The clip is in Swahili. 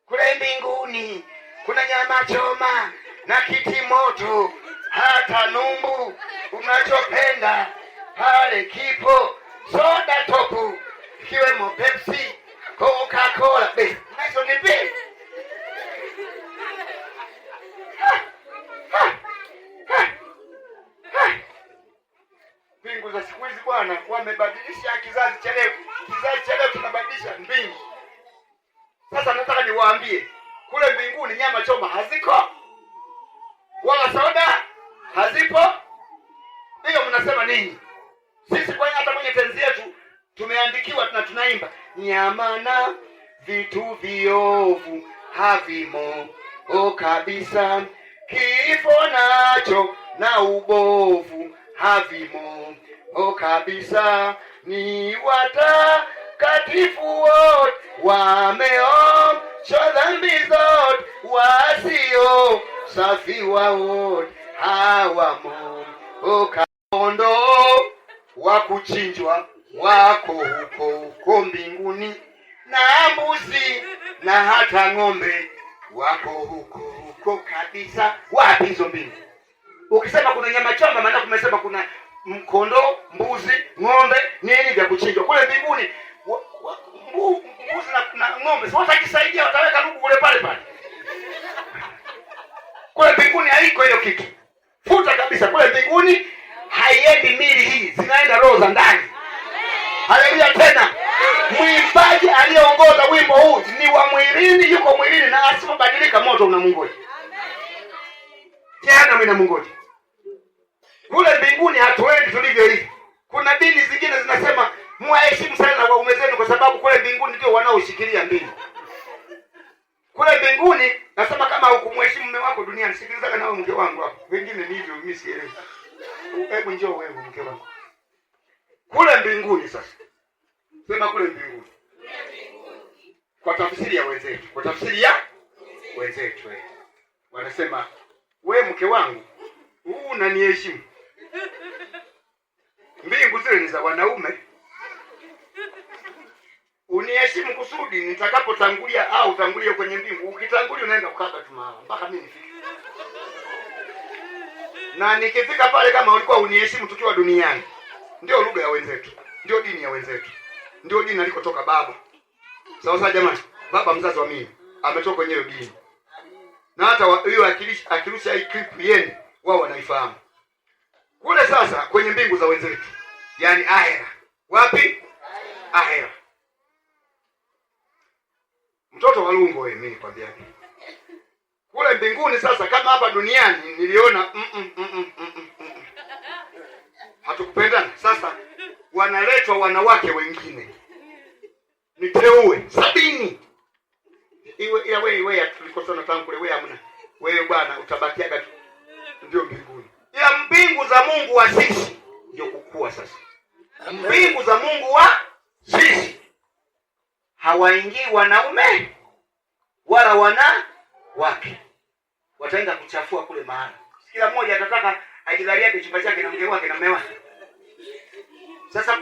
Kule mbinguni kuna nyama choma na kiti moto, hata numbu unachopenda pale kipo. Soda topu ikiwemo Pepsi, Coca-Cola, nazo ni bei. Mbingu za siku hizi bwana, wamebadilisha kizazi cha leo. Kizazi cha leo kinabadilisha mbingu. Sasa nataka niwaambie, kule mbinguni nyama choma haziko, wala soda hazipo. Hiyo mnasema nini? Sisi hata kwenye tenzi yetu tumeandikiwa na tunaimba, nyama na vitu viovu havimo kabisa, kifo nacho na ubovu havimo kabisa, ni watakatifu wote wameoshwa dhambi zote, wasio safi wote hawamo. Kondoo wa kuchinjwa wako huko mbinguni, na mbuzi na hata ng'ombe wako huko kabisa. Wapi hizo mbingu? Ukisema kuna nyama choma, maana kumesema kuna kondoo, mbuzi, ng'ombe, nini vya kuchinjwa. Kule mbinguni mbuzi na ng'ombe watajisaidia, wataweka ndugu kule pale pale. Kule mbinguni haiko hiyo kitu. Futa kabisa. Kule mbinguni haiendi mili hii, zinaenda roho za ndani. Haleluya tena. Mwimbaji aliyeongoza wimbo huu ni wa mwilini, yuko mwilini, na asipobadilika moto unamungoja. Jana mimi namungoja. Kule mbinguni hatuendi tulivyo hivi. Kuna dini zingine zinasema muheshimu sana waume zenu kwa sababu kule mbinguni ndio wanaoshikilia mbingu. Kule mbinguni nasema kama hukumheshimu mume wako duniani, sikilizaga na wewe mke wangu hapo. Wengine ni hivyo, mimi sielewi. Hebu njoo wewe mke wangu. Kule mbinguni sasa. Sema kule mbinguni. Kwa tafsiri ya wenzetu, wanasema wewe mke wangu, unaniheshimu. Mbingu zile ni za wanaume. Uniheshimu kusudi nitakapotangulia au tangulia kwenye mbingu. Ukitangulia unaenda kukata tumaa mpaka mimi nifike. Na nikifika pale kama ulikuwa uniheshimu tukiwa duniani. Ndio lugha ya wenzetu. Ndio dini ya wenzetu. Ndio dini alikotoka baba. Sawa jamani, baba mzazi wa mimi ametoka kwenye hiyo dini. Na hata hiyo akirusha hii clip yenu wao wanaifahamu. Kule sasa kwenye mbingu za wenzetu, yani ahera. Wapi? Ahera. Mtoto wa lungo wewe, mimi nikwambia. Kule mbinguni sasa kama hapa duniani niliona hatukupendana. Sasa wanaletwa wanawake wengine. Niteue 70. Wewe tulikosana tangu kule, wewe hamna. Wewe bwana utabakiaga tu. Ndio mbinguni. Ila mbingu za Mungu wa sisi ndio kukua sasa. Mbingu za Mungu wa sisi hawaingii wanaume wala wanawake. Wataenda kuchafua kule mahali. Kila mmoja atataka ajidhaliake chumba chake na mke wake na mume wake. Sasa